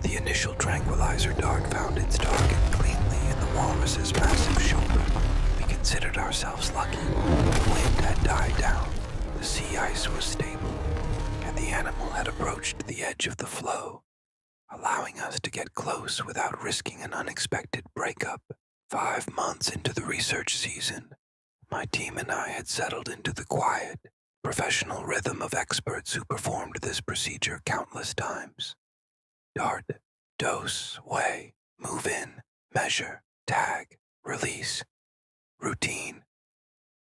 The initial tranquilizer dart found its target cleanly in the walrus's massive shoulder. We considered ourselves lucky. The wind had died down, the sea ice was stable, and the animal had approached the edge of the floe, allowing us to get close without risking an unexpected breakup. 5 months into the research season, my team and I had settled into the quiet, professional rhythm of experts who performed this procedure countless times. Dart, dose, weigh, move in, measure, tag, release. Routine.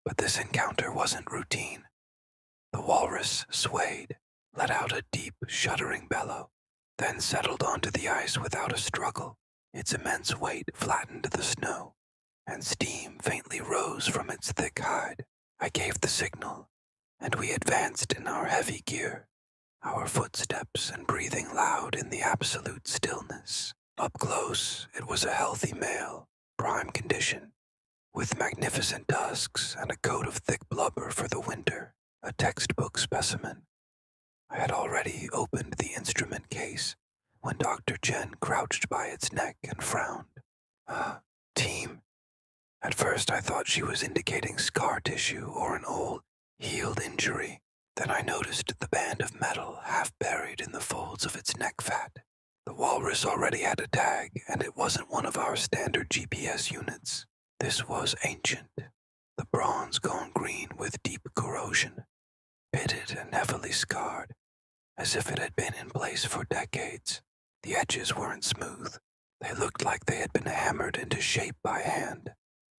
But this encounter wasn't routine. The walrus swayed, let out a deep, shuddering bellow, then settled onto the ice without a struggle. Its immense weight flattened the snow, and steam faintly rose from its thick hide. I gave the signal, and we advanced in our heavy gear, our footsteps and breathing loud in the absolute stillness. Up close, it was a healthy male, prime condition, with magnificent tusks and a coat of thick blubber for the winter, a textbook specimen. I had already opened the instrument case when Dr. Chen crouched by its neck and frowned. Team. At first I thought she was indicating scar tissue or an old, healed injury. Then I noticed the band of metal half buried in the folds of its neck fat. The walrus already had a tag, and it wasn't one of our standard GPS units. This was ancient, the bronze gone green with deep corrosion, pitted and heavily scarred, as if it had been in place for decades. The edges weren't smooth. They looked like they had been hammered into shape by hand,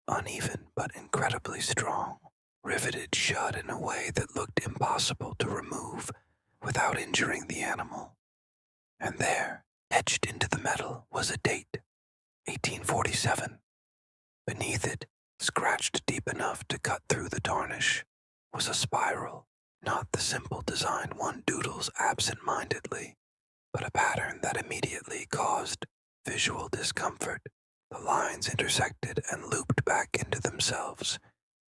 uneven but incredibly strong, riveted shut in a way that looked impossible to remove without injuring the animal. And there, etched into the metal, was a date, 1847. Beneath it, scratched deep enough to cut through the tarnish, was a spiral, not the simple design one doodles absent-mindedly, but a pattern that immediately caused visual discomfort. The lines intersected and looped back into themselves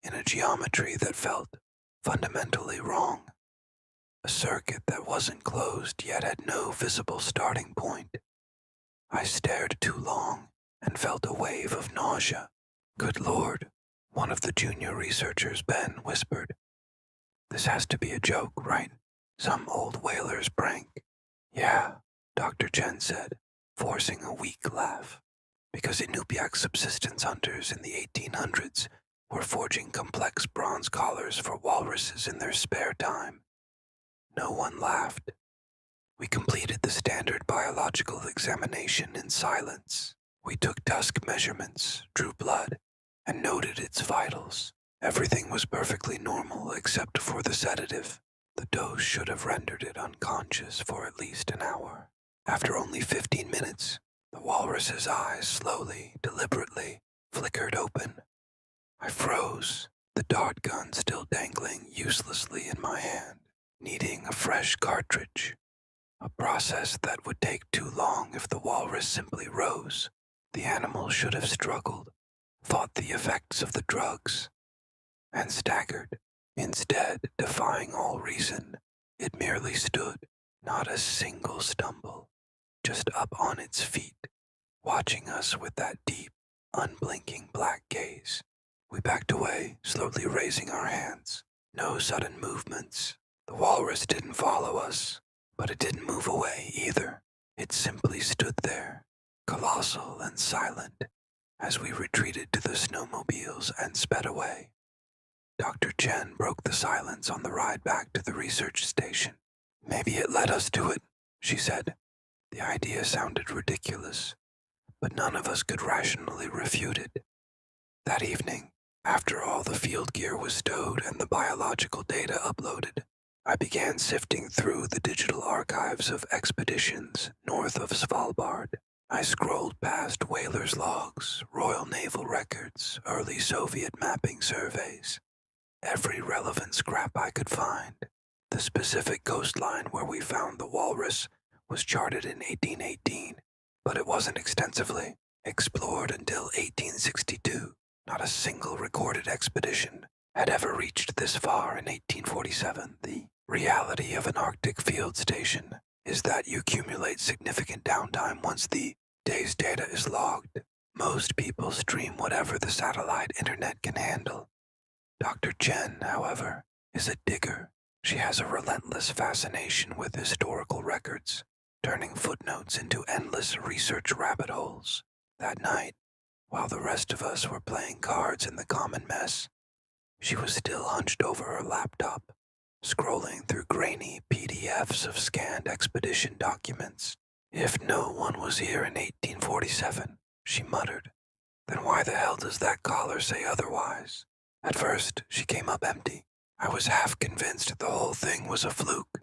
in a geometry that felt fundamentally wrong. A circuit that wasn't closed yet had no visible starting point. I stared too long and felt a wave of nausea. "Good Lord," one of the junior researchers, Ben, whispered. "This has to be a joke, right? Some old whaler's prank." "Yeah," Dr. Chen said, forcing a weak laugh, because Inupiaq subsistence hunters in the 1800s were forging complex bronze collars for walruses in their spare time. No one laughed. We completed the standard biological examination in silence. We took tusk measurements, drew blood, and noted its vitals. Everything was perfectly normal except for the sedative. The dose should have rendered it unconscious for at least an hour. After only 15 minutes, the walrus's eyes slowly, deliberately, flickered open. I froze, the dart gun still dangling uselessly in my hand, needing a fresh cartridge. A process that would take too long if the walrus simply rose. The animal should have struggled, fought the effects of the drugs, and staggered. Instead, defying all reason, it merely stood, not a single stumble, just up on its feet, watching us with that deep, unblinking black gaze. We backed away, slowly raising our hands. No sudden movements. The walrus didn't follow us, but it didn't move away either. It simply stood there, colossal and silent, as we retreated to the snowmobiles and sped away. Dr. Chen broke the silence on the ride back to the research station. "Maybe it led us to it," she said. The idea sounded ridiculous, but none of us could rationally refute it. That evening, after all the field gear was stowed and the biological data uploaded, I began sifting through the digital archives of expeditions north of Svalbard. I scrolled past whalers' logs, Royal Naval records, early Soviet mapping surveys. Every relevant scrap I could find. The specific coastline where we found the walrus was charted in 1818, but it wasn't extensively explored until 1862. Not a single recorded expedition had ever reached this far in 1847. The reality of an Arctic field station is that you accumulate significant downtime once the day's data is logged. Most people stream whatever the satellite internet can handle. Dr. Chen, however, is a digger. She has a relentless fascination with historical records, turning footnotes into endless research rabbit holes. That night, while the rest of us were playing cards in the common mess, she was still hunched over her laptop, scrolling through grainy PDFs of scanned expedition documents. If no one was here in 1847, she muttered, then why the hell does that collar say otherwise? At first, she came up empty. I was half convinced the whole thing was a fluke.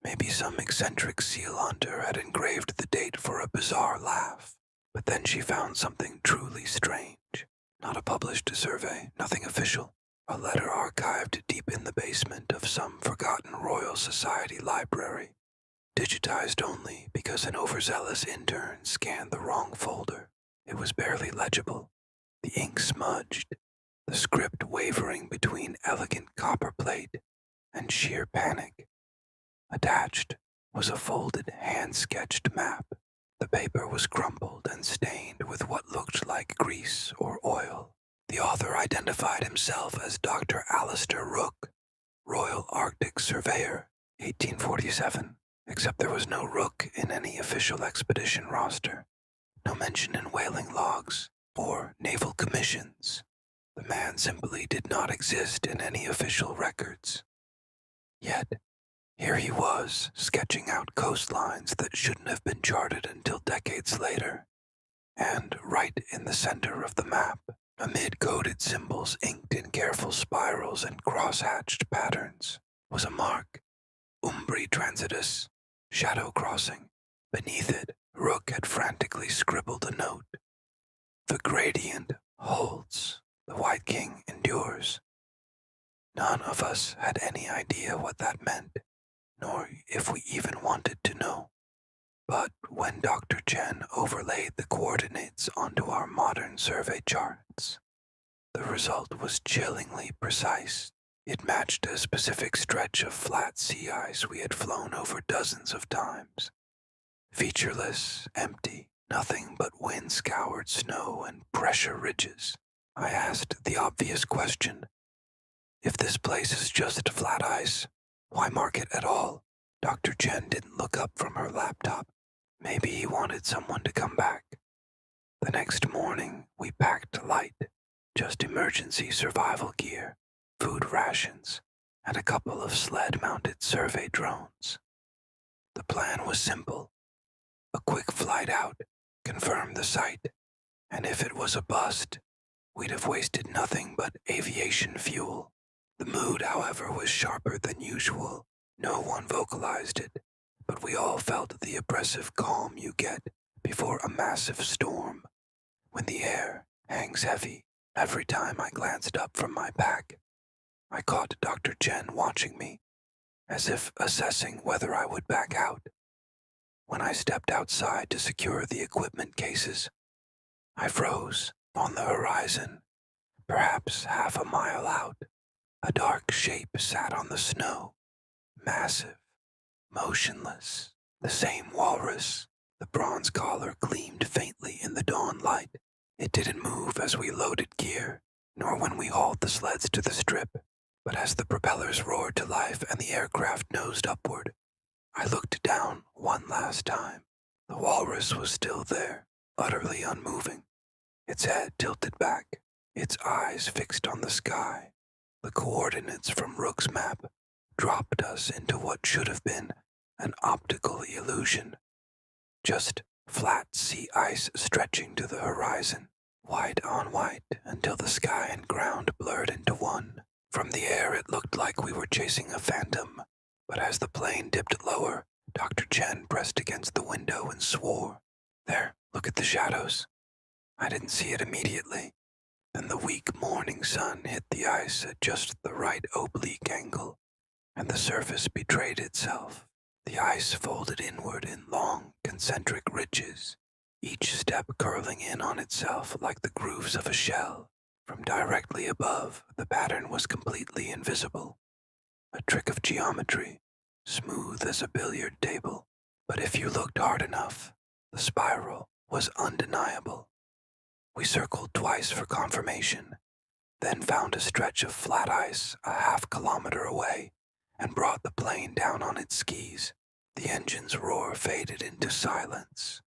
Maybe some eccentric seal hunter had engraved the date for a bizarre laugh. But then she found something truly strange. Not a published survey, nothing official. A letter archived deep in the basement of some forgotten Royal Society library. Digitized only because an overzealous intern scanned the wrong folder. It was barely legible. The ink smudged, the script wavering between elegant copperplate and sheer panic. Attached was a folded hand-sketched map. The paper was crumpled and stained with what looked like grease or oil. The author identified himself as Dr. Alistair Rook, Royal Arctic Surveyor, 1847, except there was no Rook in any official expedition roster. No mention in whaling logs or naval commissions. The man simply did not exist in any official records. Yet, here he was, sketching out coastlines that shouldn't have been charted until decades later. And right in the center of the map, amid coded symbols inked in careful spirals and cross-hatched patterns, was a mark, Umbri Transitus, shadow crossing. Beneath it, Rook had frantically scribbled a note. The gradient holds. The White King endures. None of us had any idea what that meant, nor if we even wanted to know. But when Dr. Chen overlaid the coordinates onto our modern survey charts, the result was chillingly precise. It matched a specific stretch of flat sea ice we had flown over dozens of times. Featureless, empty, nothing but wind-scoured snow and pressure ridges. I asked the obvious question. If this place is just flat ice, why mark it at all? Dr. Chen didn't look up from her laptop. Maybe he wanted someone to come back. The next morning, we packed light, just emergency survival gear, food rations, and a couple of sled-mounted survey drones. The plan was simple. A quick flight out, confirm the site, and if it was a bust, we'd have wasted nothing but aviation fuel. The mood, however, was sharper than usual. No one vocalized it, but we all felt the oppressive calm you get before a massive storm, when the air hangs heavy. Every time I glanced up from my pack, I caught Dr. Chen watching me, as if assessing whether I would back out. When I stepped outside to secure the equipment cases, I froze. On the horizon, perhaps half a mile out, a dark shape sat on the snow, massive, motionless, the same walrus. The bronze collar gleamed faintly in the dawn light. It didn't move as we loaded gear, nor when we hauled the sleds to the strip, but as the propellers roared to life and the aircraft nosed upward, I looked down one last time. The walrus was still there, utterly unmoving. Its head tilted back, its eyes fixed on the sky. The coordinates from Rook's map dropped us into what should have been an optical illusion. Just flat sea ice stretching to the horizon, white on white until the sky and ground blurred into one. From the air it looked like we were chasing a phantom, but as the plane dipped lower, Dr. Chen pressed against the window and swore. There, look at the shadows. I didn't see it immediately. Then the weak morning sun hit the ice at just the right oblique angle, and the surface betrayed itself. The ice folded inward in long, concentric ridges, each step curling in on itself like the grooves of a shell. From directly above, the pattern was completely invisible. A trick of geometry, smooth as a billiard table. But if you looked hard enough, the spiral was undeniable. We circled twice for confirmation, then found a stretch of flat ice a half-kilometer away and brought the plane down on its skis. The engine's roar faded into silence,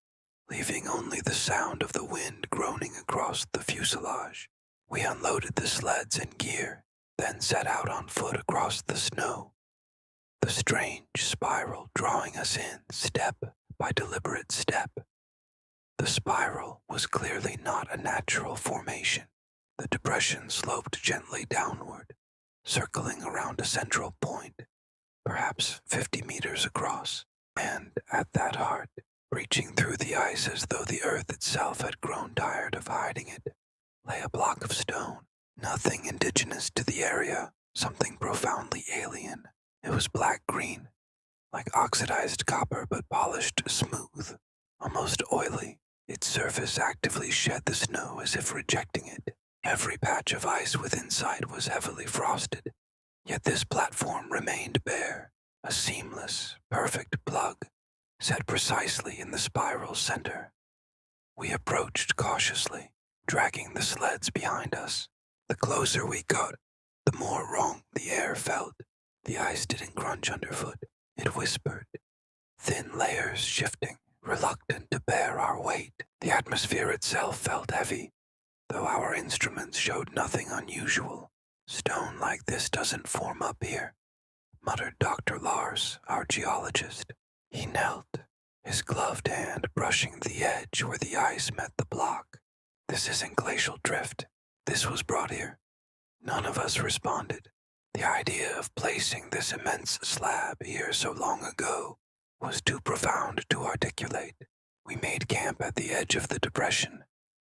leaving only the sound of the wind groaning across the fuselage. We unloaded the sleds and gear, then set out on foot across the snow, the strange spiral drawing us in step by deliberate step. The spiral was clearly not a natural formation. The depression sloped gently downward, circling around a central point, perhaps 50 meters across, and at that heart, reaching through the ice as though the earth itself had grown tired of hiding it, lay a block of stone, nothing indigenous to the area, something profoundly alien. It was black-green, like oxidized copper but polished smooth, almost oily. Its surface actively shed the snow as if rejecting it. Every patch of ice within sight was heavily frosted, yet this platform remained bare, a seamless, perfect plug, set precisely in the spiral's center. We approached cautiously, dragging the sleds behind us. The closer we got, the more wrong the air felt. The ice didn't crunch underfoot, it whispered, thin layers shifting, reluctant to bear our weight. The atmosphere itself felt heavy, though our instruments showed nothing unusual. "Stone like this doesn't form up here," muttered Dr. Lars, our geologist. He knelt, his gloved hand brushing the edge where the ice met the block. "This isn't glacial drift. This was brought here." None of us responded. The idea of placing this immense slab here so long ago was too profound to articulate. We made camp at the edge of the depression,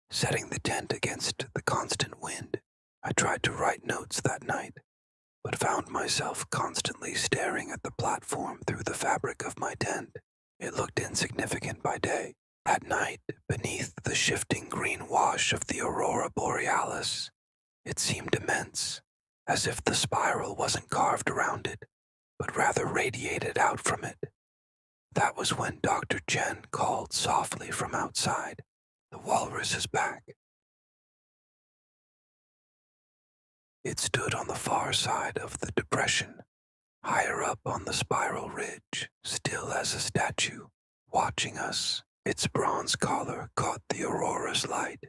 setting the tent against the constant wind. I tried to write notes that night, but found myself constantly staring at the platform through the fabric of my tent. It looked insignificant by day. At night, beneath the shifting green wash of the aurora borealis, it seemed immense, as if the spiral wasn't carved around it, but rather radiated out from it. That was when Dr. Chen called softly from outside, "The walrus is back." It stood on the far side of the depression, higher up on the spiral ridge, still as a statue, watching us. Its bronze collar caught the aurora's light,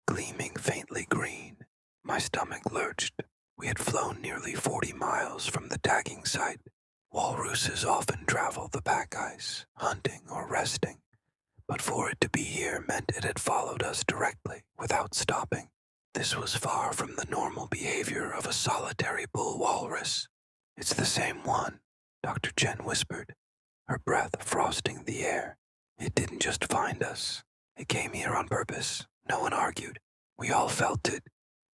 gleaming faintly green. My stomach lurched. We had flown nearly 40 miles from the tagging site. Walruses often travel the pack ice, hunting or resting, but for it to be here meant it had followed us directly, without stopping. This was far from the normal behavior of a solitary bull walrus. "It's the same one," Dr. Chen whispered, her breath frosting the air. "It didn't just find us. It came here on purpose." No one argued. We all felt it.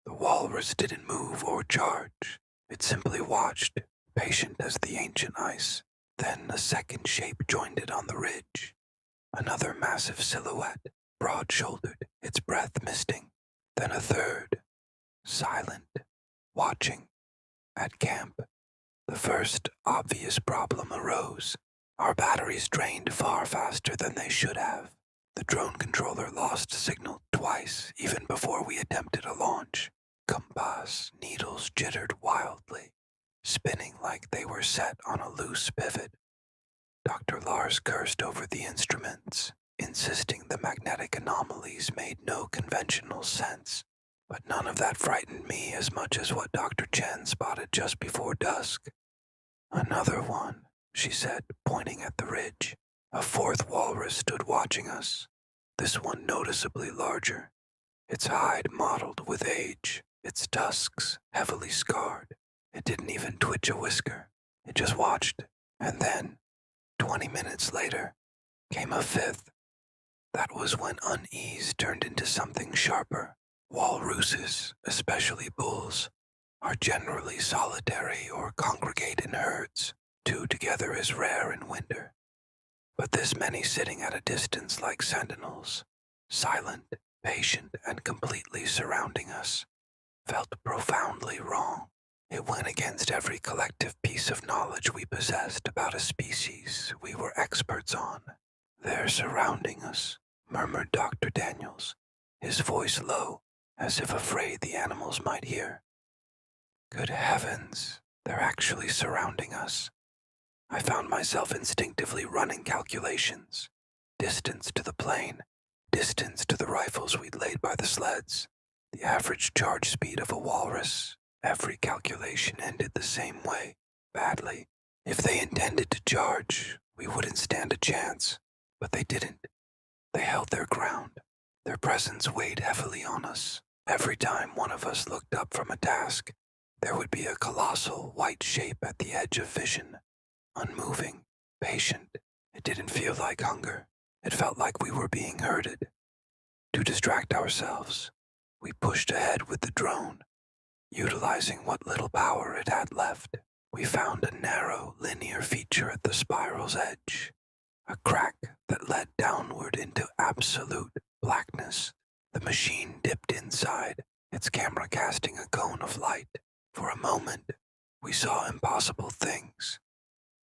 The walrus didn't move or charge. It simply watched, patient as the ancient ice. Then a second shape joined it on the ridge. Another massive silhouette, broad-shouldered, its breath misting. Then a third, silent, watching. At camp, the first obvious problem arose. Our batteries drained far faster than they should have. The drone controller lost signal twice, even before we attempted a launch. Compass needles jittered wildly, spinning like they were set on a loose pivot. Dr. Lars cursed over the instruments, insisting the magnetic anomalies made no conventional sense. But none of that frightened me as much as what Dr. Chen spotted just before dusk. "Another one," she said, pointing at the ridge. A fourth walrus stood watching us, this one noticeably larger, its hide mottled with age, its tusks heavily scarred. It didn't even twitch a whisker. It just watched, and then, 20 minutes later, came a fifth. That was when unease turned into something sharper. Walruses, especially bulls, are generally solitary or congregate in herds. Two together is rare in winter. But this many sitting at a distance like sentinels, silent, patient, and completely surrounding us, felt profoundly wrong. It went against every collective piece of knowledge we possessed about a species we were experts on. "They're surrounding us," murmured Dr. Daniels, his voice low, as if afraid the animals might hear. "Good heavens, they're actually surrounding us." I found myself instinctively running calculations. Distance to the plane, distance to the rifles we'd laid by the sleds, the average charge speed of a walrus. Every calculation ended the same way, badly. If they intended to charge, we wouldn't stand a chance, but they didn't. They held their ground. Their presence weighed heavily on us. Every time one of us looked up from a task, there would be a colossal white shape at the edge of vision, unmoving, patient. It didn't feel like hunger. It felt like we were being herded. To distract ourselves, we pushed ahead with the drone. Utilizing what little power it had left, we found a narrow, linear feature at the spiral's edge, a crack that led downward into absolute blackness. The machine dipped inside, its camera casting a cone of light. For a moment, we saw impossible things.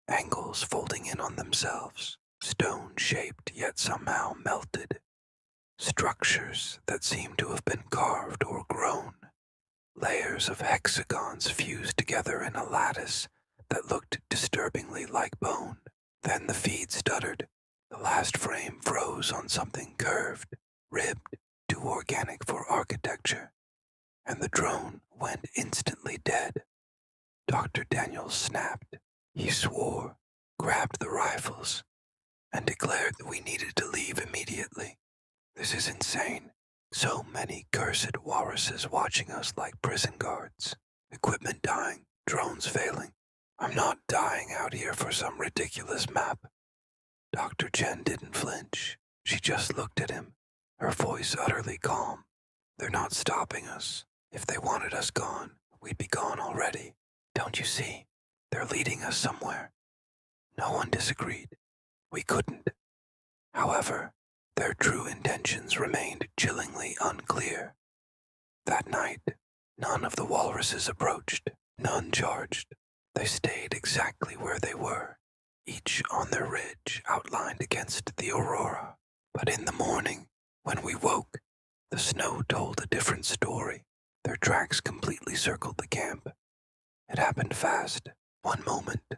Angles folding in on themselves, stone-shaped yet somehow melted. Structures that seemed to have been carved or grown. Layers of hexagons fused together in a lattice that looked disturbingly like bone. Then the feed stuttered. The last frame froze on something curved, ribbed, too organic for architecture, and the drone went instantly dead. Dr. Daniels snapped. He swore, grabbed the rifles, and declared that we needed to leave immediately. "This is insane. So many cursed walruses watching us like prison guards. Equipment dying, drones failing. I'm not dying out here for some ridiculous map." Dr. Chen didn't flinch. She just looked at him, her voice utterly calm. "They're not stopping us. If they wanted us gone, we'd be gone already. Don't you see? They're leading us somewhere." No one disagreed. We couldn't. However, their true intentions remained chillingly unclear. That night, none of the walruses approached, none charged. They stayed exactly where they were, each on their ridge outlined against the aurora. But in the morning, when we woke, the snow told a different story. Their tracks completely circled the camp. It happened fast. One moment,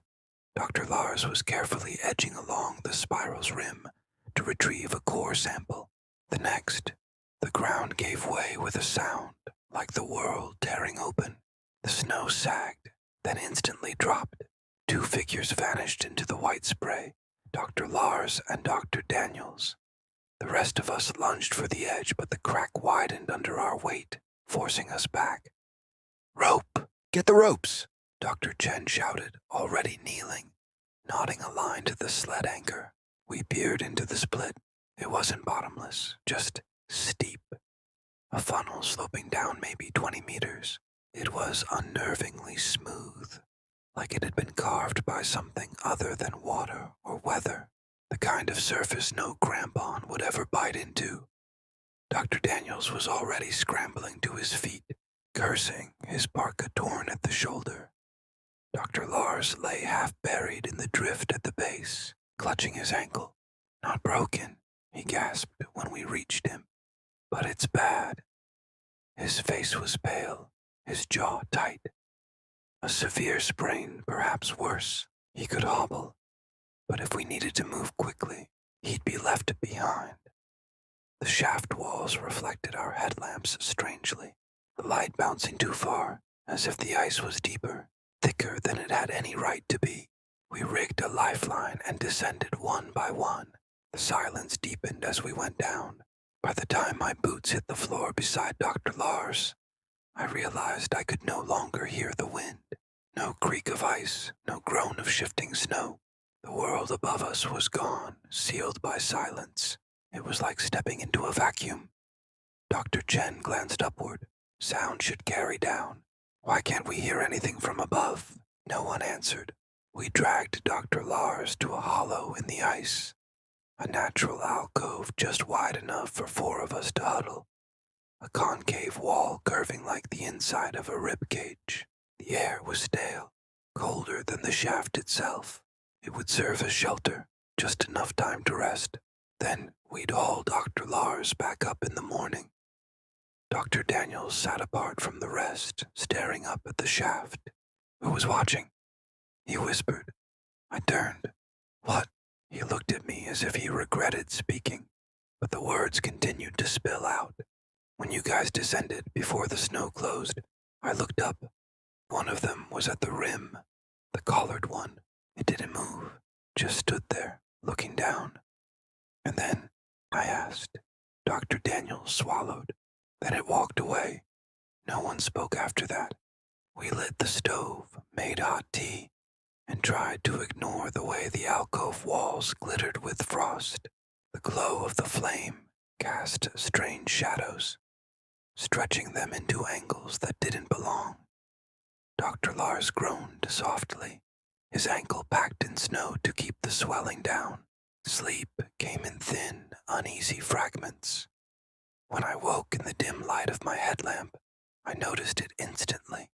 Dr. Lars was carefully edging along the spiral's rim to retrieve a core sample. The next, the ground gave way with a sound like the world tearing open. The snow sagged, then instantly dropped. Two figures vanished into the white spray, Dr. Lars and Dr. Daniels. The rest of us lunged for the edge, but the crack widened under our weight, forcing us back. "Rope! Get the ropes!" Dr. Chen shouted, already kneeling, knotting a line to the sled anchor. We peered into the split. It wasn't bottomless, just steep. A funnel sloping down maybe 20 meters. It was unnervingly smooth, like it had been carved by something other than water or weather, the kind of surface no crampon would ever bite into. Dr. Daniels was already scrambling to his feet, cursing, his parka torn at the shoulder. Dr. Lars lay half buried in the drift at the base, clutching his ankle. "Not broken," he gasped when we reached him. "But it's bad." His face was pale, his jaw tight. A severe sprain, perhaps worse. He could hobble, but if we needed to move quickly, he'd be left behind. The shaft walls reflected our headlamps strangely, the light bouncing too far, as if the ice was deeper, thicker than it had any right to be. We rigged a lifeline and descended one by one. The silence deepened as we went down. By the time my boots hit the floor beside Dr. Lars, I realized I could no longer hear the wind. No creak of ice, no groan of shifting snow. The world above us was gone, sealed by silence. It was like stepping into a vacuum. Dr. Chen glanced upward. Sound should carry down. Why can't we hear anything from above? No one answered. We dragged Dr. Lars to a hollow in the ice, a natural alcove just wide enough for 4 of us to huddle, a concave wall curving like the inside of a rib cage. The air was stale, colder than the shaft itself. It would serve as shelter, just enough time to rest. Then we'd haul Dr. Lars back up in the morning. Dr. Daniels sat apart from the rest, staring up at the shaft. "Who was watching?" he whispered. I turned. "What?" He looked at me as if he regretted speaking, but the words continued to spill out. "When you guys descended before the snow closed, I looked up. One of them was at the rim, the collared one. It didn't move, just stood there, looking down. And then I asked." Dr. Daniels swallowed. "Then it walked away. No one spoke after that. We lit the stove, made hot tea, and tried to ignore the way the alcove walls glittered with frost. The glow of the flame cast strange shadows, stretching them into angles that didn't belong." Dr. Lars groaned softly, his ankle packed in snow to keep the swelling down. Sleep came in thin, uneasy fragments. When I woke in the dim light of my headlamp, I noticed it instantly.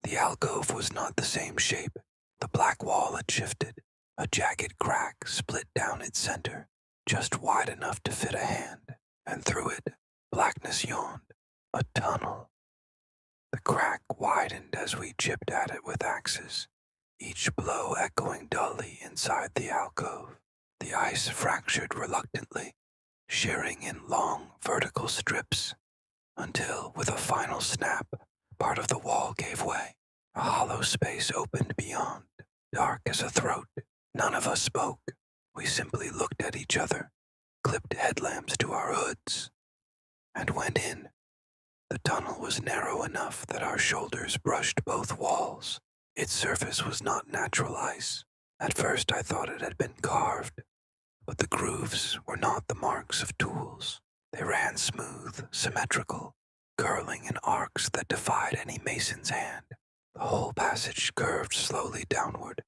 The alcove was not the same shape. The black wall had shifted. A jagged crack split down its center, just wide enough to fit a hand, and through it, blackness yawned. A tunnel. The crack widened as we chipped at it with axes, each blow echoing dully inside the alcove. The ice fractured reluctantly, shearing in long, vertical strips, until, with a final snap, part of the wall gave way. A hollow space opened beyond, dark as a throat. None of us spoke. We simply looked at each other, clipped headlamps to our hoods, and went in. The tunnel was narrow enough that our shoulders brushed both walls. Its surface was not natural ice. At first I thought it had been carved, but the grooves were not the marks of tools. They ran smooth, symmetrical, curling in arcs that defied any mason's hand. The whole passage curved slowly downward,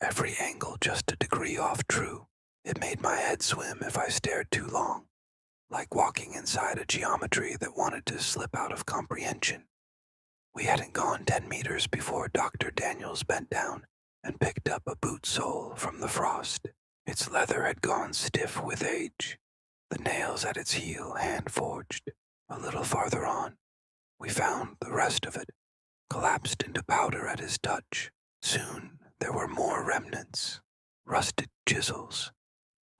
every angle just a degree off true. It made my head swim if I stared too long, like walking inside a geometry that wanted to slip out of comprehension. We hadn't gone 10 meters before Dr. Daniels bent down and picked up a boot sole from the frost. Its leather had gone stiff with age, the nails at its heel hand-forged. A little farther on, we found the rest of it, collapsed into powder at his touch. Soon there were more remnants, rusted chisels,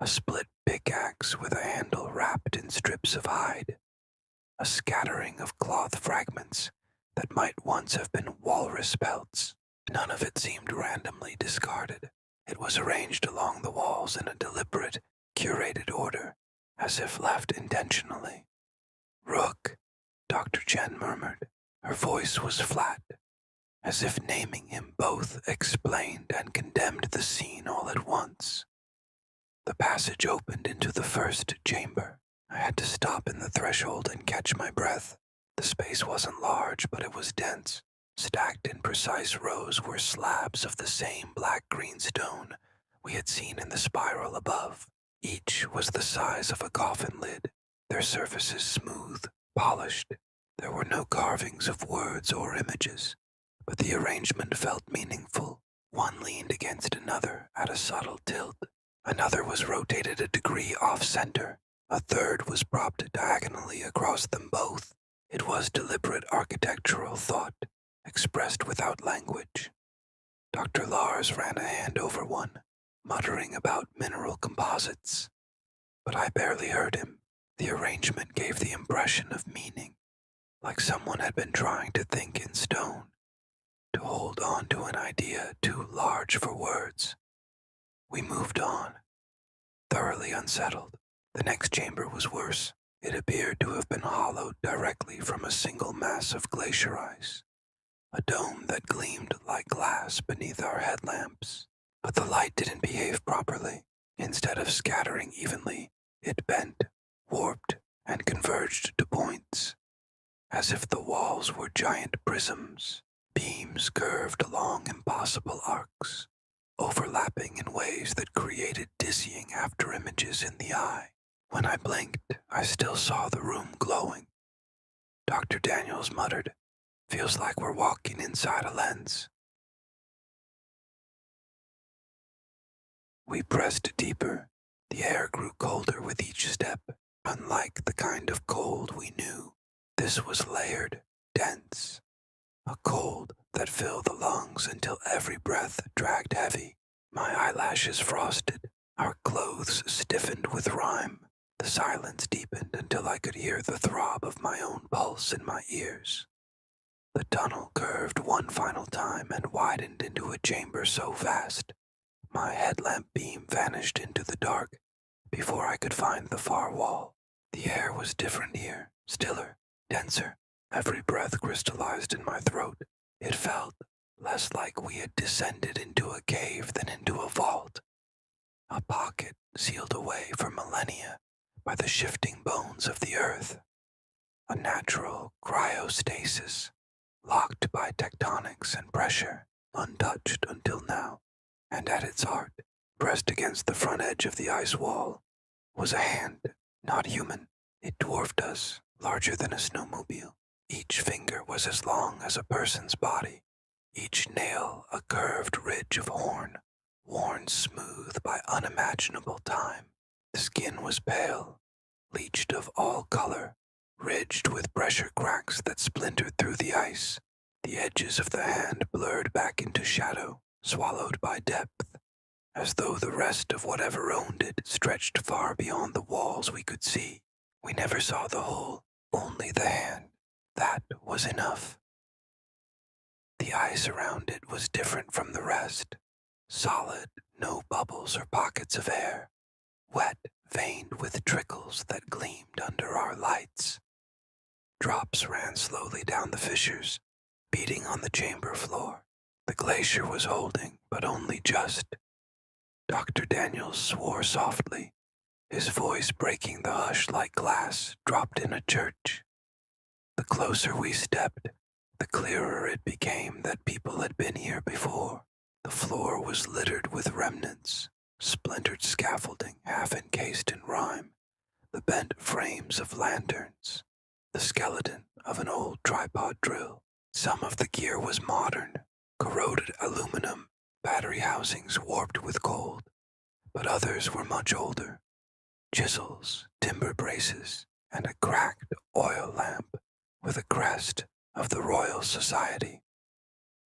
a split pickaxe with a handle wrapped in strips of hide, a scattering of cloth fragments that might once have been walrus pelts. None of it seemed randomly discarded. It was arranged along the walls in a deliberate, curated order, as if left intentionally. "Rook," Dr. Chen murmured. Her voice was flat, as if naming him both explained and condemned the scene all at once. The passage opened into the first chamber. I had to stop in the threshold and catch my breath. The space wasn't large, but it was dense. Stacked in precise rows were slabs of the same black-green stone we had seen in the spiral above. Each was the size of a coffin lid, their surfaces smooth, polished. There were no carvings of words or images, but the arrangement felt meaningful. One leaned against another at a subtle tilt. Another was rotated a degree off-center. A third was propped diagonally across them both. It was deliberate architectural thought, expressed without language. Dr. Lars ran a hand over one, muttering about mineral composites. But I barely heard him. The arrangement gave the impression of meaning, like someone had been trying to think in stone, to hold on to an idea too large for words. We moved on, thoroughly unsettled. The next chamber was worse. It appeared to have been hollowed directly from a single mass of glacier ice, a dome that gleamed like glass beneath our headlamps. But the light didn't behave properly. Instead of scattering evenly, it bent, warped, and converged to points, as if the walls were giant prisms. Beams curved along impossible arcs, overlapping in ways that created dizzying afterimages in the eye. When I blinked, I still saw the room glowing. Dr. Daniels muttered, Feels like we're walking inside a lens. We pressed deeper. The air grew colder with each step, unlike the kind of cold we knew. This was layered, dense, a cold that filled the lungs until every breath dragged heavy. My eyelashes frosted, our clothes stiffened with rime. The silence deepened until I could hear the throb of my own pulse in my ears. The tunnel curved one final time and widened into a chamber so vast. My headlamp beam vanished into the dark before I could find the far wall. The air was different here, stiller, denser. Every breath crystallized in my throat. It felt less like we had descended into a cave than into a vault. A pocket sealed away for millennia by the shifting bones of the earth. A natural cryostasis, locked by tectonics and pressure, untouched until now. And at its heart, pressed against the front edge of the ice wall, was a hand, not human. It dwarfed us, larger than a snowmobile. Each finger was as long as a person's body, each nail a curved ridge of horn, worn smooth by unimaginable time. The skin was pale, bleached of all color, ridged with pressure cracks that splintered through the ice. The edges of the hand blurred back into shadow, swallowed by depth, as though the rest of whatever owned it stretched far beyond the walls we could see. We never saw the whole, only the hand. That was enough. The ice around it was different from the rest. Solid, no bubbles or pockets of air. Wet, veined with trickles that gleamed under our lights. Drops ran slowly down the fissures, beating on the chamber floor. The glacier was holding, but only just. Dr. Daniels swore softly, his voice breaking the hush like glass dropped in a church. The closer we stepped, the clearer it became that people had been here before. The floor was littered with remnants, splintered scaffolding half encased in rime, the bent frames of lanterns, the skeleton of an old tripod drill. Some of the gear was modern, corroded aluminum, battery housings warped with cold, but others were much older. Chisels, timber braces, and a cracked oil lamp with a crest of the Royal Society.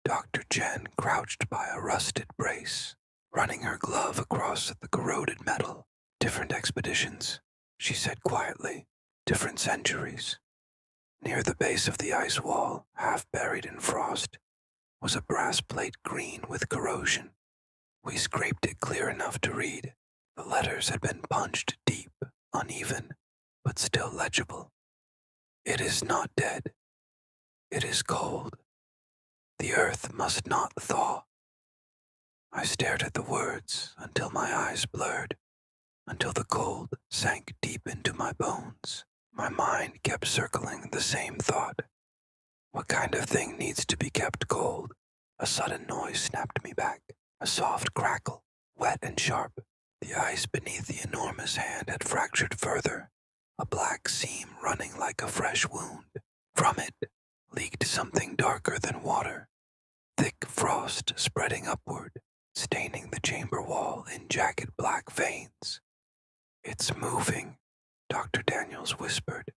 Dr. Chen crouched by a rusted brace, running her glove across the corroded metal. Different expeditions, she said quietly, different centuries. Near the base of the ice wall, half buried in frost, was a brass plate green with corrosion. We scraped it clear enough to read. The letters had been punched deep, uneven, but still legible. It is not dead. It is cold. The earth must not thaw. I stared at the words until my eyes blurred, until the cold sank deep into my bones. My mind kept circling the same thought. What kind of thing needs to be kept cold? A sudden noise snapped me back, a soft crackle, wet and sharp. The ice beneath the enormous hand had fractured further, a black seam running like a fresh wound. From it leaked something darker than water, thick frost spreading upward, staining the chamber wall in jagged black veins. It's moving, Dr. Daniels whispered.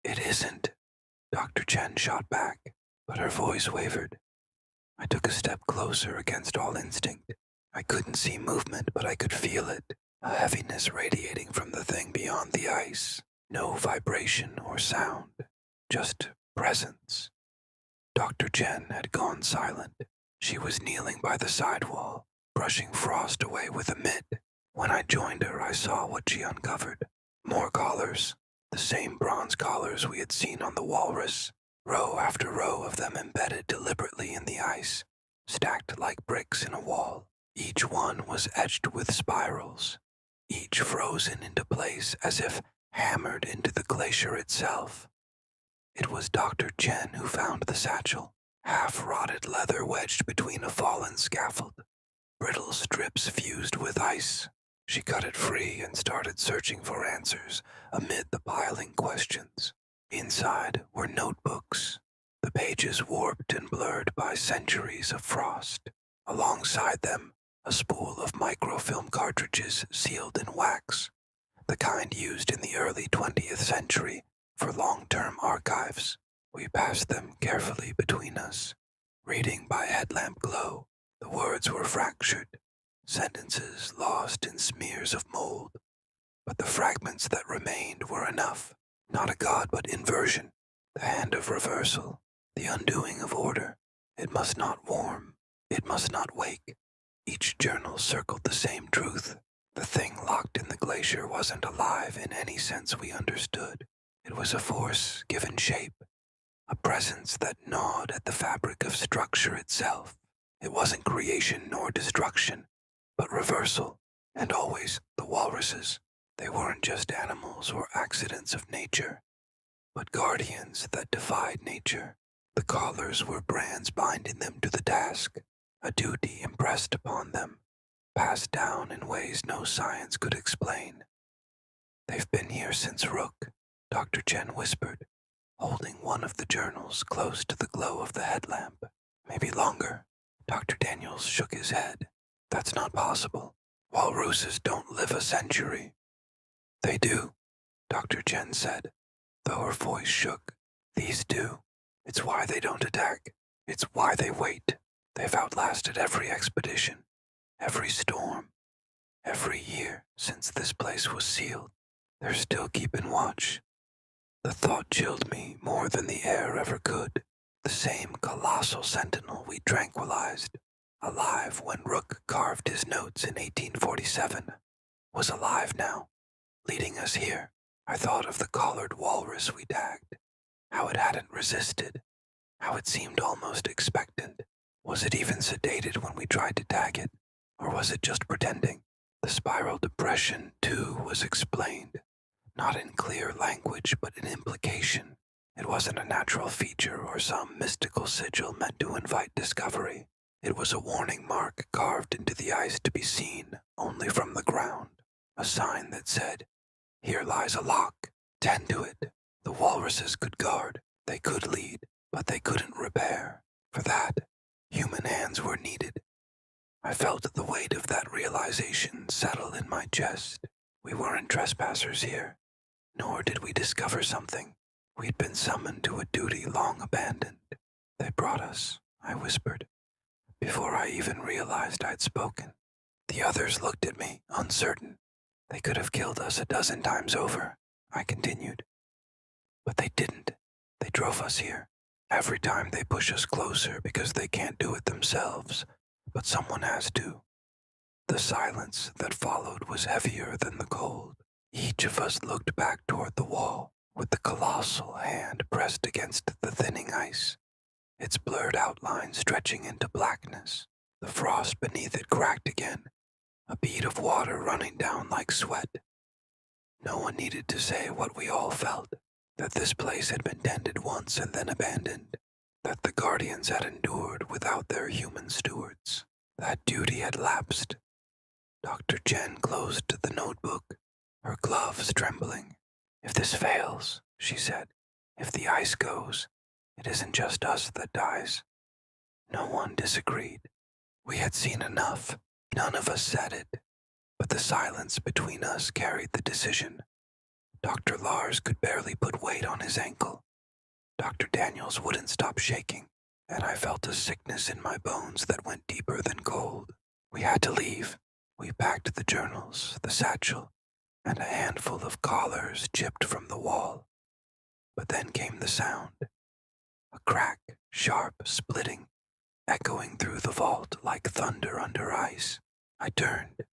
It isn't, Dr. Chen shot back, but her voice wavered. I took a step closer against all instinct. I couldn't see movement, but I could feel it, a heaviness radiating from the thing beyond the ice. No vibration or sound, just presence. Dr. Chen had gone silent. She was kneeling by the sidewall, brushing frost away with a mitt. When I joined her, I saw what she uncovered. More collars, the same bronze collars we had seen on the walrus, row after row of them embedded deliberately in the ice, stacked like bricks in a wall. Each one was etched with spirals, each frozen into place as if hammered into the glacier itself. It was Dr. Chen who found the satchel, half-rotted leather wedged between a fallen scaffold, brittle strips fused with ice. She cut it free and started searching for answers amid the piling questions. Inside were notebooks, the pages warped and blurred by centuries of frost. Alongside them, a spool of microfilm cartridges sealed in wax, the kind used in the early 20th century for long-term archives. We passed them carefully between us, reading by headlamp glow. The words were fractured, sentences lost in smears of mold, but the fragments that remained were enough. Not a god, but inversion, the hand of reversal, the undoing of order. It must not warm, it must not wake. Each journal circled the same truth. The thing locked in the glacier wasn't alive in any sense we understood. It was a force given shape, a presence that gnawed at the fabric of structure itself. It wasn't creation nor destruction, but reversal, and always the walruses. They weren't just animals or accidents of nature, but guardians that defied nature. The collars were brands binding them to the task, a duty impressed upon them, passed down in ways no science could explain. "They've been here since Rook," Dr. Chen whispered, holding one of the journals close to the glow of the headlamp. "Maybe longer." Dr. Daniels shook his head. "That's not possible. Walruses don't live a century." "They do," Dr. Chen said, though her voice shook. "These do. It's why they don't attack. It's why they wait. They've outlasted every expedition, every storm, every year since this place was sealed. They're still keeping watch." The thought chilled me more than the air ever could. The same colossal sentinel we tranquilized, alive when Rook carved his notes in 1847, was alive now, leading us here. I thought of the collared walrus we tagged, how it hadn't resisted, how it seemed almost expectant. Was it even sedated when we tried to tag it, or was it just pretending? The spiral depression, too, was explained, not in clear language but in implication. It wasn't a natural feature or some mystical sigil meant to invite discovery. It was a warning mark carved into the ice to be seen only from the ground, a sign that said, "Here lies a lock. Tend to it." The walruses could guard, they could lead, but they couldn't repair. For that, human hands were needed. I felt the weight of that realization settle in my chest. We weren't trespassers here, nor did we discover something. We'd been summoned to a duty long abandoned. "They brought us," I whispered, before I even realized I'd spoken. The others looked at me, uncertain. "They could have killed us a dozen times over," I continued. "But they didn't. They drove us here. Every time they push us closer because they can't do it themselves, but someone has to." The silence that followed was heavier than the cold. Each of us looked back toward the wall, with the colossal hand pressed against the thinning ice, its blurred outline stretching into blackness. The frost beneath it cracked again, a bead of water running down like sweat. No one needed to say what we all felt, that this place had been tended once and then abandoned, that the guardians had endured without their human stewards. That duty had lapsed. Dr. Chen closed the notebook, her gloves trembling. "If this fails," she said, "if the ice goes, it isn't just us that dies." No one disagreed. We had seen enough. None of us said it, but the silence between us carried the decision. Dr. Lars could barely put weight on his ankle. Dr. Daniels wouldn't stop shaking, and I felt a sickness in my bones that went deeper than cold. We had to leave. We packed the journals, the satchel, and a handful of collars chipped from the wall. But then came the sound. A crack, sharp, splitting, echoing through the vault like thunder under ice. I turned.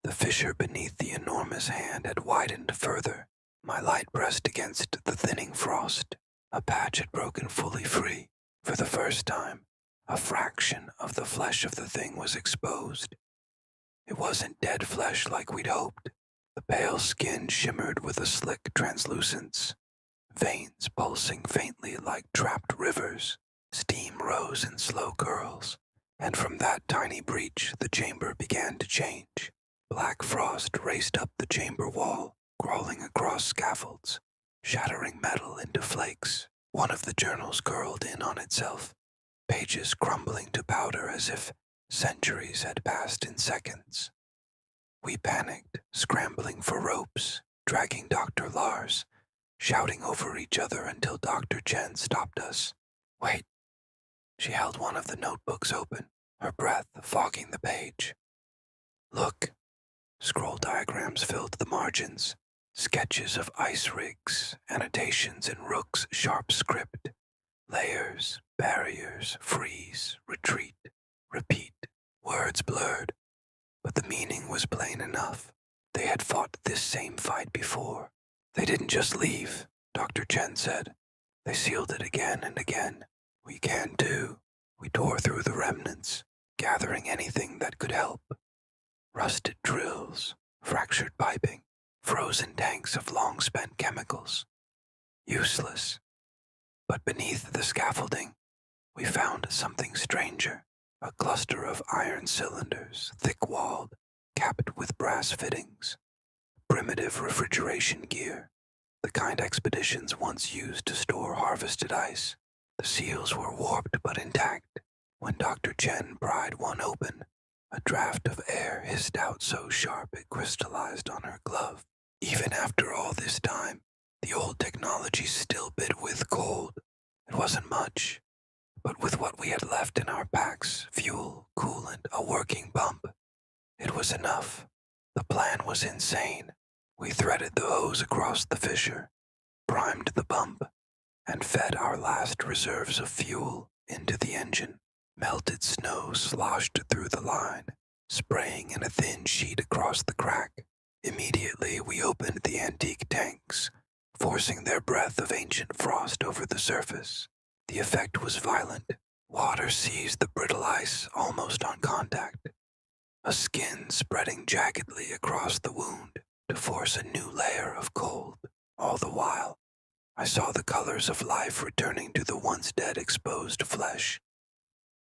The fissure beneath the enormous hand had widened further. My light pressed against the thinning frost. A patch had broken fully free. For the first time, a fraction of the flesh of the thing was exposed. It wasn't dead flesh like we'd hoped. The pale skin shimmered with a slick translucence, veins pulsing faintly like trapped rivers. Steam rose in slow curls, and from that tiny breach the chamber began to change. Black frost raced up the chamber wall, crawling across scaffolds, shattering metal into flakes. One of the journals curled in on itself, pages crumbling to powder as if centuries had passed in seconds. We panicked, scrambling for ropes, dragging Dr. Lars, shouting over each other until Dr. Chen stopped us. Wait. She held one of the notebooks open, her breath fogging the page. Look. Scroll diagrams filled the margins, sketches of ice rigs, annotations in Rook's sharp script. Layers, barriers, freeze, retreat, repeat, words blurred. But the meaning was plain enough. They had fought this same fight before. They didn't just leave, Dr. Chen said. They sealed it again and again. We can too. We tore through the remnants, gathering anything that could help. Rusted drills, fractured piping, frozen tanks of long-spent chemicals. Useless. But beneath the scaffolding, we found something stranger. A cluster of iron cylinders, thick-walled, capped with brass fittings. Primitive refrigeration gear, the kind expeditions once used to store harvested ice. The seals were warped but intact. When Dr. Chen pried one open, a draft of air hissed out so sharp it crystallized on her glove. Even after all this time, the old technology still bit with cold. It wasn't much, but with what we had left in our packs, fuel, coolant, a working pump, it was enough. The plan was insane. We threaded the hose across the fissure, primed the pump, and fed our last reserves of fuel into the engine. Melted snow sloshed through the line, spraying in a thin sheet across the crack. Immediately we opened the antique tanks, forcing their breath of ancient frost over the surface. The effect was violent. Water seized the brittle ice almost on contact, a skin spreading jaggedly across the wound to force a new layer of cold. All the while, I saw the colors of life returning to the once dead exposed flesh.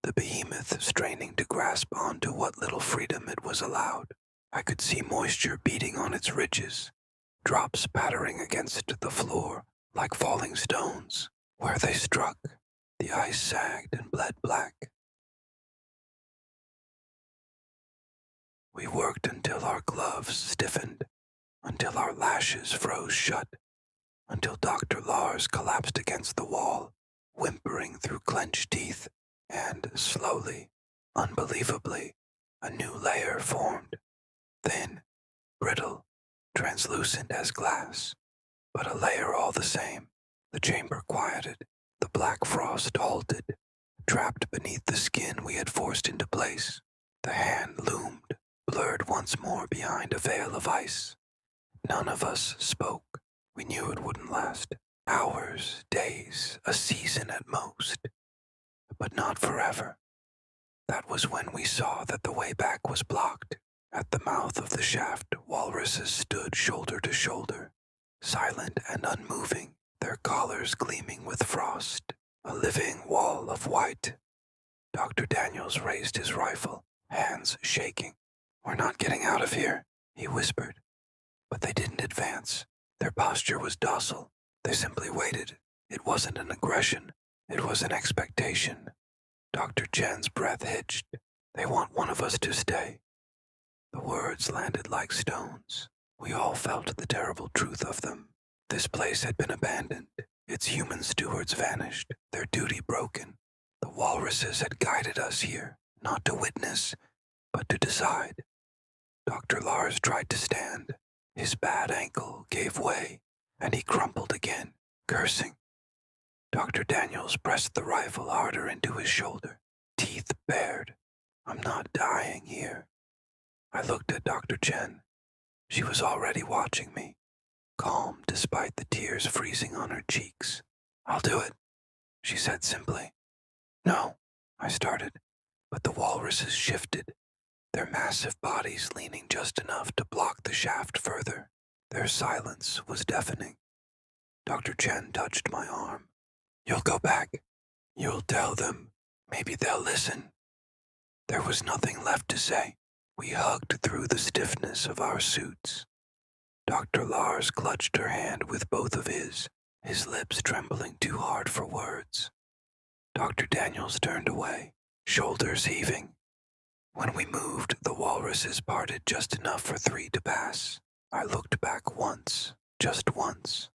The behemoth straining to grasp onto what little freedom it was allowed. I could see moisture beating on its ridges, drops pattering against the floor like falling stones. Where they struck, the ice sagged and bled black. We worked until our gloves stiffened, until our lashes froze shut, until Dr. Lars collapsed against the wall, whimpering through clenched teeth. And slowly, unbelievably, a new layer formed. Thin, brittle, translucent as glass, but a layer all the same. The chamber quieted, the black frost halted, trapped beneath the skin we had forced into place. The hand loomed, blurred once more behind a veil of ice. None of us spoke. We knew it wouldn't last. Hours, days, a season at most. But not forever. That was when we saw that the way back was blocked. At the mouth of the shaft, walruses stood shoulder to shoulder, silent and unmoving, their collars gleaming with frost, a living wall of white. Dr. Daniels raised his rifle, hands shaking. We're not getting out of here, he whispered. But they didn't advance. Their posture was docile. They simply waited. It wasn't an aggression. It was an expectation. Dr. Chen's breath hitched. They want one of us to stay. The words landed like stones. We all felt the terrible truth of them. This place had been abandoned, its human stewards vanished, their duty broken. The walruses had guided us here, not to witness, but to decide. Dr. Lars tried to stand. His bad ankle gave way, and he crumpled again, cursing. Dr. Daniels pressed the rifle harder into his shoulder, teeth bared. I'm not dying here. I looked at Dr. Chen. She was already watching me, calm despite the tears freezing on her cheeks. I'll do it, she said simply. No, I started, but the walruses shifted, their massive bodies leaning just enough to block the shaft further. Their silence was deafening. Dr. Chen touched my arm. You'll go back. You'll tell them. Maybe they'll listen. There was nothing left to say. We hugged through the stiffness of our suits. Dr. Lars clutched her hand with both of his, his lips trembling too hard for words. Dr. Daniels turned away, shoulders heaving. When we moved, the walruses parted just enough for 3 to pass. I looked back once, just once.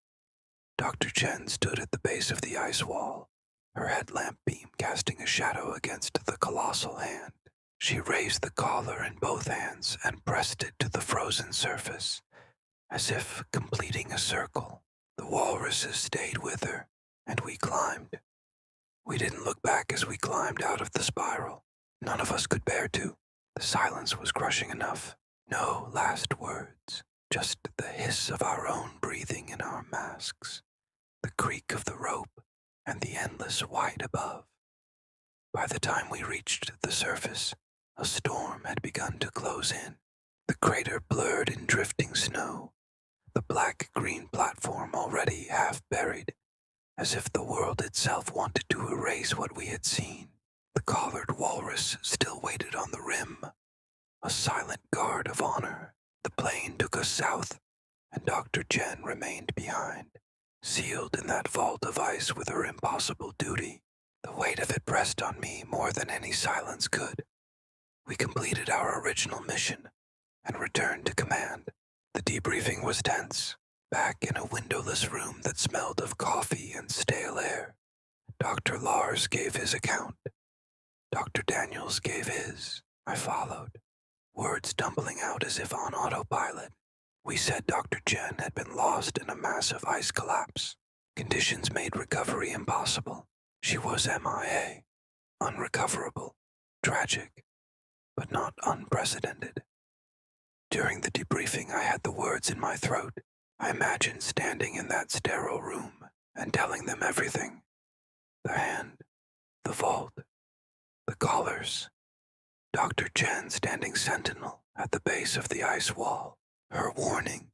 Dr. Chen stood at the base of the ice wall, her headlamp beam casting a shadow against the colossal hand. She raised the collar in both hands and pressed it to the frozen surface, as if completing a circle. The walruses stayed with her, and we climbed. We didn't look back as we climbed out of the spiral. None of us could bear to. The silence was crushing enough. No last words, just the hiss of our own breathing in our masks, the creak of the rope, and the endless white above. By the time we reached the surface, a storm had begun to close in. The crater blurred in drifting snow, the black-green platform already half buried, as if the world itself wanted to erase what we had seen. The collared walrus still waited on the rim, a silent guard of honor. The plane took us south, and Dr. Chen remained behind, sealed in that vault of ice with her impossible duty. The weight of it pressed on me more than any silence could. We completed our original mission and returned to command. The debriefing was tense, back in a windowless room that smelled of coffee and stale air. Dr. Lars gave his account. Dr. Daniels gave his. I followed, words tumbling out as if on autopilot. We said Dr. Chen had been lost in a massive ice collapse. Conditions made recovery impossible. She was MIA, unrecoverable, tragic, but not unprecedented. During the debriefing, I had the words in my throat. I imagined standing in that sterile room and telling them everything. The hand, the vault, the collars, Dr. Chen standing sentinel at the base of the ice wall, her warning.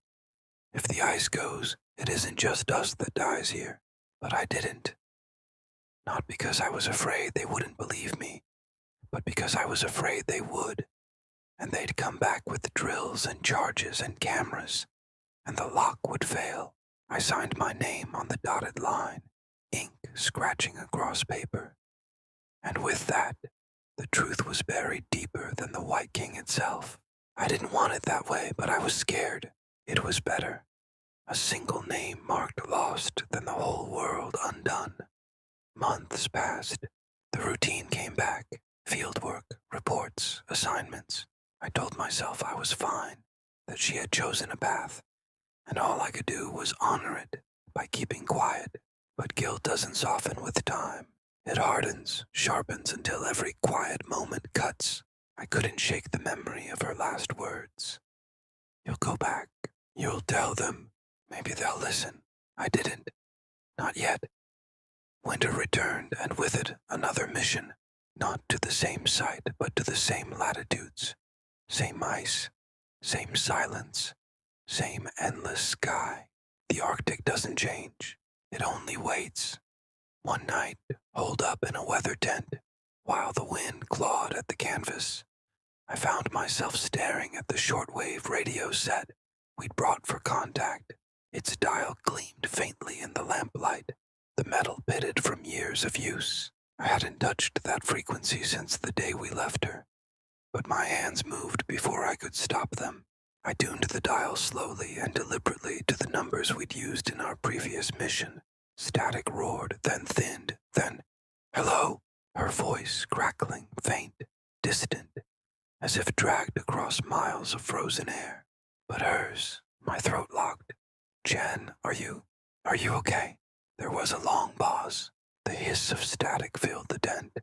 If the ice goes, it isn't just us that dies here. But I didn't. Not because I was afraid they wouldn't believe me, but because I was afraid they would, and they'd come back with drills and charges and cameras, and the lock would fail. I signed my name on the dotted line, ink scratching across paper. And with that, the truth was buried deeper than the White King itself. I didn't want it that way, but I was scared. It was better. A single name marked lost than the whole world undone. Months passed. The routine came back. Fieldwork, reports, assignments. I told myself I was fine, that she had chosen a path, and all I could do was honor it by keeping quiet. But guilt doesn't soften with time. It hardens, sharpens until every quiet moment cuts. I couldn't shake the memory of her last words. You'll go back. You'll tell them. Maybe they'll listen. I didn't. Not yet. Winter returned, and with it another mission. Not to the same site, but to the same latitudes. Same ice. Same silence. Same endless sky. The Arctic doesn't change. It only waits. One night, holed up in a weather tent, while the wind clawed at the canvas, I found myself staring at the shortwave radio set we'd brought for contact. Its dial gleamed faintly in the lamplight, the metal pitted from years of use. I hadn't touched that frequency since the day we left her, but my hands moved before I could stop them. I tuned the dial slowly and deliberately to the numbers we'd used in our previous mission. Static roared, then thinned, then, "Hello?" Her voice crackling, faint, distant, as if dragged across miles of frozen air. But hers, my throat locked. "Chen, are you okay?" There was a long pause. The hiss of static filled the tent,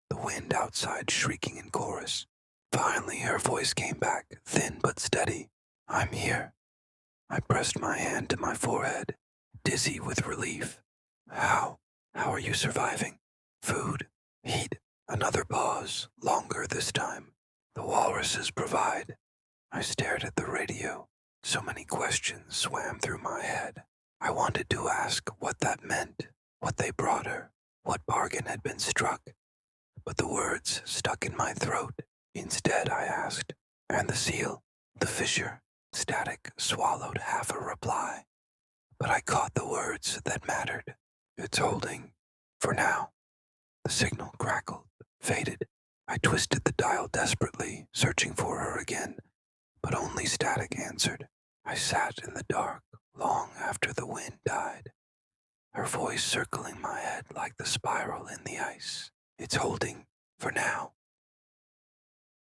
the wind outside shrieking in chorus. Finally, her voice came back, thin but steady. "I'm here." I pressed my hand to my forehead, dizzy with relief. How are you surviving? Food? Heat? Another pause, longer this time. The walruses provide. I stared at the radio. So many questions swam through my head. I wanted to ask what that meant, what they brought her, what bargain had been struck. But the words stuck in my throat. Instead, I asked, "And the seal? The fissure?" Static swallowed half a reply. but I caught the words that mattered. It's holding. For now. The signal crackled, faded. I twisted the dial desperately, searching for her again, but only static answered. I sat in the dark long after the wind died, her voice circling my head like the spiral in the ice. It's holding. For now.